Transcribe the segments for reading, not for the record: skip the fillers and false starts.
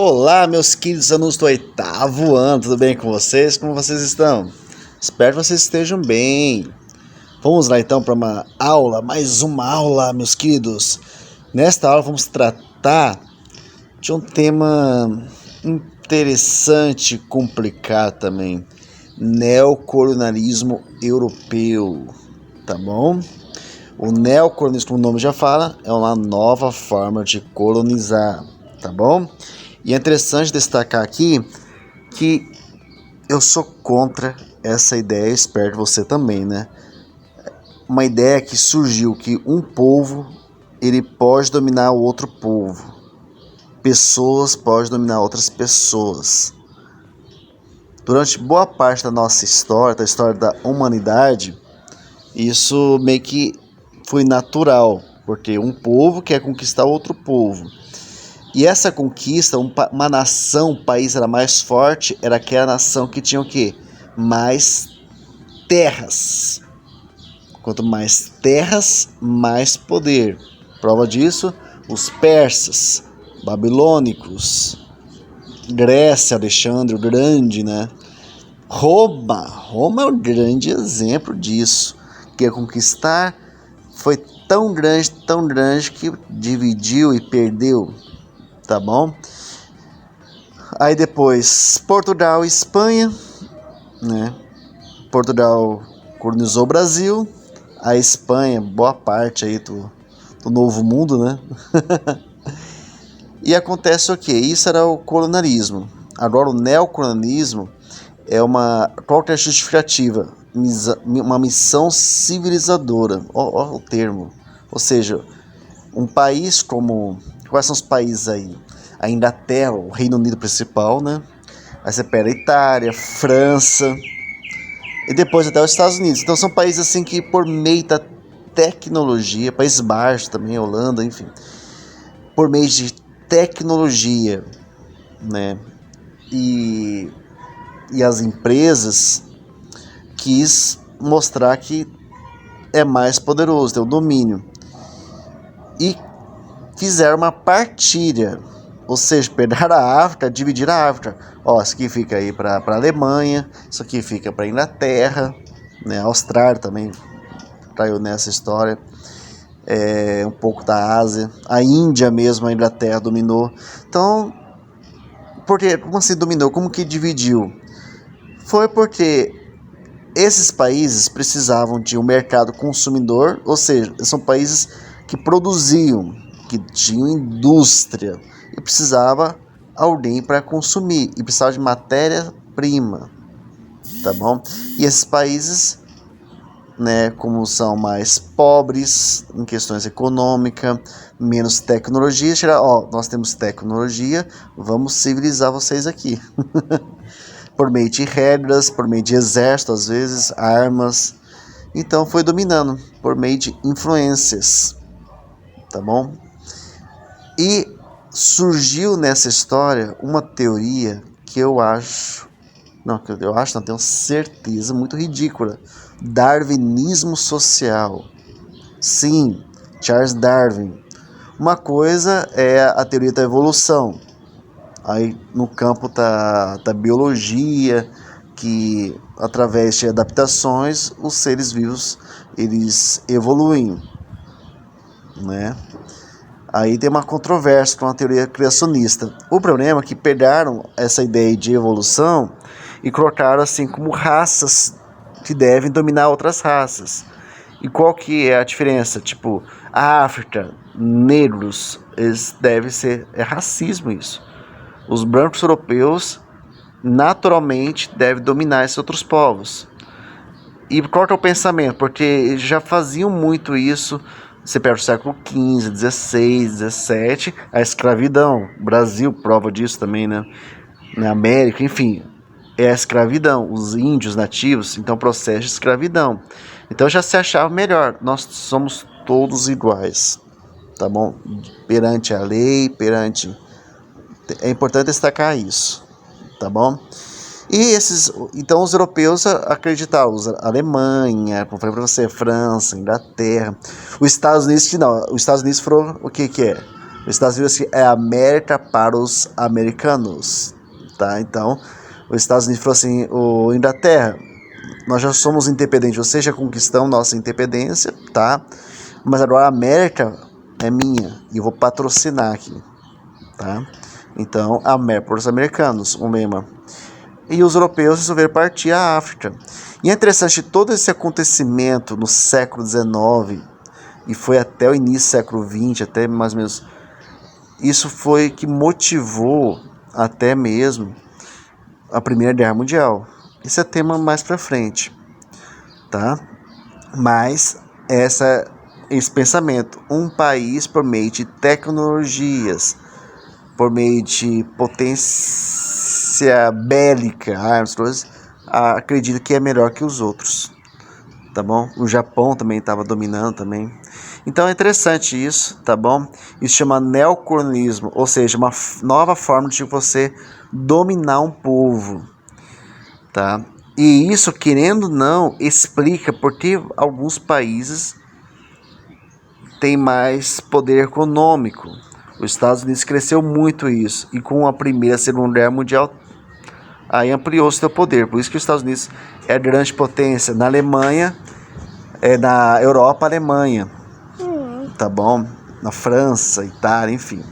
Olá, meus queridos alunos do oitavo ano, tudo bem com vocês? Como vocês estão? Espero que vocês estejam bem. Vamos lá então para mais uma aula, meus queridos. Nesta aula vamos tratar de um tema interessante e complicado também: neocolonialismo europeu, tá bom? O neocolonialismo, como o nome já fala, é uma nova forma de colonizar, tá bom? E é interessante destacar aqui que eu sou contra essa ideia, espero que você também, né? Uma ideia que surgiu que um povo, ele pode dominar o outro povo. Pessoas podem dominar outras pessoas. Durante boa parte da nossa história, da história da humanidade, isso meio que foi natural, porque um povo quer conquistar outro povo. E essa conquista, uma nação, um país era mais forte, era aquela nação que tinha o quê? Mais terras. Quanto mais terras, mais poder. Prova disso, os persas, babilônicos, Grécia, Alexandre o Grande, né? Roma é um grande exemplo disso. Quer conquistar, foi tão grande que dividiu e perdeu. Tá bom? Aí depois Portugal e Espanha, né? Portugal colonizou o Brasil, a Espanha, boa parte aí do Novo Mundo, né? E acontece o quê? Isso era o colonialismo. Agora o neocolonialismo é qual que é a justificativa? Uma missão civilizadora, ó o termo. Ou seja, um país como... Quais são os países aí? A Inglaterra, o Reino Unido principal, né? Aí você pega a Itália, França e depois até os Estados Unidos. Então são países assim que por meio da tecnologia, Países Baixos também, Holanda, enfim, por meio de tecnologia, né? E as empresas quis mostrar que é mais poderoso, tem o domínio. E fizeram uma partilha, ou seja, pegaram a África, dividiram a África. Ó, isso aqui fica aí para a Alemanha, isso aqui fica para a Inglaterra, né? A Austrália também caiu nessa história, um pouco da Ásia, a Índia mesmo, a Inglaterra dominou. Então, como assim dominou? Como que dividiu? Foi porque esses países precisavam de um mercado consumidor, ou seja, são países que produziam, que tinham indústria e precisava alguém para consumir e precisava de matéria-prima, tá bom? E esses países, né, como são mais pobres em questões econômicas, menos tecnologia, nós temos tecnologia, vamos civilizar vocês aqui. Por meio de regras, por meio de exército, às vezes, armas. Então foi dominando por meio de influências, tá bom? E surgiu nessa história uma teoria que tenho certeza, muito ridícula: darwinismo social. Sim, Charles Darwin. Uma coisa é a teoria da evolução, aí no campo da biologia, que através de adaptações os seres vivos eles evoluem, né? Aí tem uma controvérsia com a teoria criacionista. O problema é que pegaram essa ideia de evolução e colocaram assim como raças que devem dominar outras raças. E qual que é a diferença? Tipo, a África, negros, eles devem ser... É racismo isso. Os brancos europeus naturalmente devem dominar esses outros povos. E qual que é o pensamento? Porque eles já faziam muito isso. Você pega o século XV, XVI, XVII, a escravidão. O Brasil prova disso também, né? Na América, enfim, é a escravidão. Os índios nativos, então, processo de escravidão. Então já se achava melhor. Nós somos todos iguais, tá bom? Perante a lei, É importante destacar isso, tá bom? Então os europeus acreditavam, a Alemanha, como falei para você, França, Inglaterra, os Estados Unidos, que não, os Estados Unidos foram o que é? Os Estados Unidos é América para os americanos, tá? Então, os Estados Unidos falou assim, o Inglaterra, nós já somos independentes, vocês já conquistamos nossa independência, tá? Mas agora a América é minha e eu vou patrocinar aqui, tá? Então, a América para os americanos, um lema. E os europeus resolveram partir à África. E é interessante todo esse acontecimento no século XIX e foi até o início do século XX, até mais ou menos. Isso foi que motivou até mesmo a Primeira Guerra Mundial. Esse é tema mais para frente, tá? Mas esse pensamento, um país por meio de tecnologias, por meio de potência bélica, armas, coisas, acredito que é melhor que os outros, tá bom? O Japão também estava dominando também. Então é interessante isso, tá bom? Isso chama neocolonialismo, ou seja, uma nova forma de você dominar um povo, tá? E isso, querendo ou não, explica porque alguns países têm mais poder econômico. Os Estados Unidos cresceu muito isso, e com a Primeira e a Segunda Guerra Mundial, aí ampliou seu poder. Por isso que os Estados Unidos é a grande potência. Na Alemanha, na Europa, Alemanha, tá bom? Na França, Itália, enfim.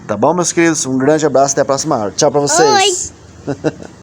Tá bom, meus queridos? Um grande abraço, até a próxima aula. Tchau pra vocês. Oi.